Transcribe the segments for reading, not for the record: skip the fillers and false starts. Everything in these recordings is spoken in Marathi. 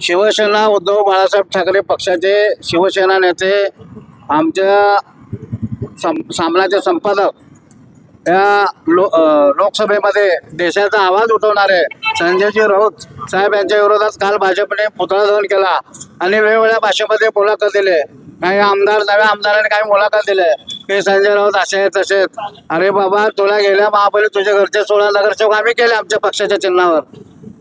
शिवसेना उद्धव बाळासाहेब ठाकरे पक्षाचे शिवसेना नेते आमच्या सामनाचे संपादक या लोकसभेमध्ये देशाचा आवाज उठवणारे संजयजी राऊत साहेब यांच्या विरोधात काल भाजपने पुतळा दहन केला आणि वेगवेगळ्या भाषेमध्ये मुलाखत दिले. काही आमदार नव्या आमदारांनी काही मुलाखत दिले की संजय राऊत असे आहेत तसे आहेत. अरे बाबा, तुला गेल्या महापालिकेत तुझ्या घरचे 16 नगरसेवक आम्ही केले आमच्या पक्षाच्या चिन्हावर.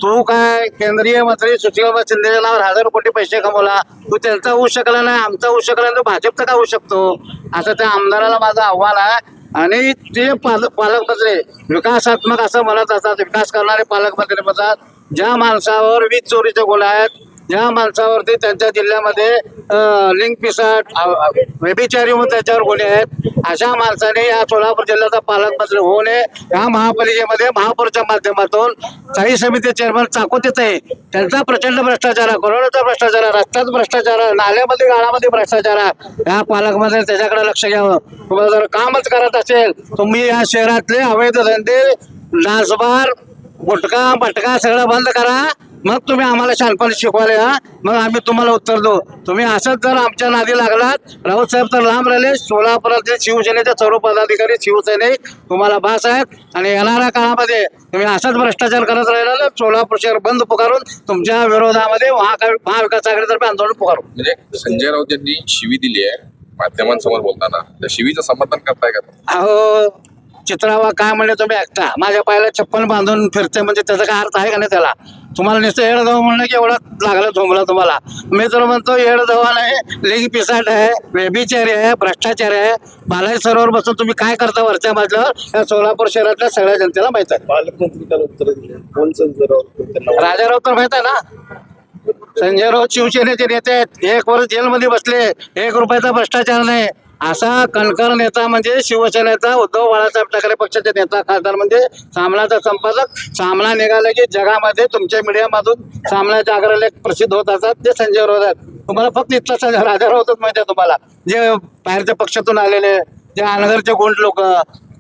तू काय केंद्रीय मंत्री सुशीलकुमार शिंदेच्या नावावर 1000 कोटी पैसे कमवला. तू त्यांचा होऊ शकला नाही, आमचा होऊ शकला नाही, तू भाजपचा का होऊ शकतो? असं त्या आमदाराला माझं आव्हान आहे. आणि ते पालकमंत्री विकासात्मक असं म्हणत असतात, विकास करणारे पालकमंत्री म्हणतात. ज्या माणसावर वीज चोरीचे गुन्हे आहेत, ज्या माणसावरती त्यांच्या जिल्ह्यामध्ये लिंक पिसाट व्यभिचारी म्हणून त्याच्यावर गुन्हे आहेत, अशा माणसाने या सोलापूर जिल्ह्याचा पालकमंत्री होऊ नये. या महापालिकेमध्ये महापौरच्या माध्यमातून स्थायी समिती चेअरमन चाकोतीच आहे, त्यांचा प्रचंड भ्रष्टाचार आहे, करोडोचा भ्रष्टाचार आहे, रस्त्यात भ्रष्टाचार आहे, नाल्यामध्ये गाळामध्ये भ्रष्टाचार आहे. या पालकमंत्री त्याच्याकडे लक्ष घ्यावं. तुम्हाला जर कामच करत असेल, तुम्ही या शहरातले अवैध धंदे डान्सबार गुटखा मटका सगळं बंद करा. मग तुम्ही आम्हाला शानपणे शिकवायला या, मग आम्ही तुम्हाला उत्तर देऊ. तुम्ही असंच जर आमच्या नादी लागलात, राऊत साहेब तर लांब राहिले. सोलापुरातले शिवसेनेचे सर्व पदाधिकारी शिवसैनिक तुम्हाला भास आहेत. आणि येणाऱ्या काळामध्ये तुम्ही असाच भ्रष्टाचार करत राहिला, सोलापूर शहर बंद पुकारून तुमच्या विरोधामध्ये महाविकास आघाडीतर्फे आंदोलन पुकारू. म्हणजे संजय राऊत यांनी शिवी दिली आहे माध्यमांसमोर बोलताना, त्या शिवीचं समर्थन करताय का? अहो, चित्रावा काय म्हणले तुम्ही ऐकता. माझ्या पायाला चप्पल बांधून फिरते म्हणजे त्याचा काय अर्थ आहे का नाही? त्याला तुम्हाला नुसतं येड जाऊ म्हणलं की एवढा लागला झोंबला तुम्हाला. मी तर म्हणतो येड जवा नाही, लिंग पिसाट आहे, व्यभिचारी आहे, भ्रष्टाचारी आहे. बालाजी सरोवर बसून तुम्ही काय करता वरच्या बाजूला या सोलापूर शहरातल्या सगळ्या जनतेला माहित आहे. पालकमंत्री त्याला उत्तर दिले. कोण संजय राऊत? राजा राऊत तर माहित आहे ना. संजय राऊत शिवसेनेचे नेते आहेत, 1 वर्ष जेलमध्ये बसले, 1 रुपयाचा भ्रष्टाचार नाही. असा कणकर नेता म्हणजे शिवसेनेचा उद्धव बाळासाहेब ठाकरे पक्षाचे नेता खासदार म्हणजे सामनाचा संपादक. सामना निघाला की जगामध्ये तुमच्या मीडियामधून सामनाच्या अग्रलेख प्रसिद्ध होत असतात, ते संजय राऊत आहेत. तुम्हाला फक्त इथला राजा राऊतच माहिती आहे. तुम्हाला जे बाहेरच्या पक्षातून आलेले, जे अनगरचे गुंड लोक,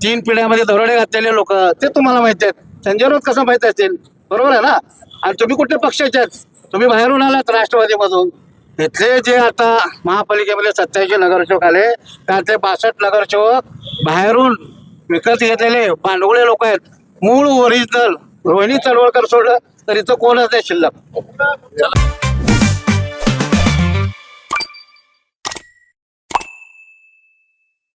3 पिढ्यामध्ये दरोडे घातलेले लोक, ते तुम्हाला माहिती आहेत. संजय राऊत कसं माहिती असतील? बरोबर आहे ना. आणि तुम्ही कुठल्या पक्षाचे आहेत? तुम्ही बाहेरून आलात राष्ट्रवादीमधून. इथले जे आता महापालिकेमध्ये 27 नगरसेवक आले, त्यातले 62 नगरसेवक बाहेरून विकत घेतलेले पांडुगळे लोक आहेत. मूळ ओरिजिनल रोहिणी तळवळकर सोडलं तरी तो कोणच नाही शिल्लक.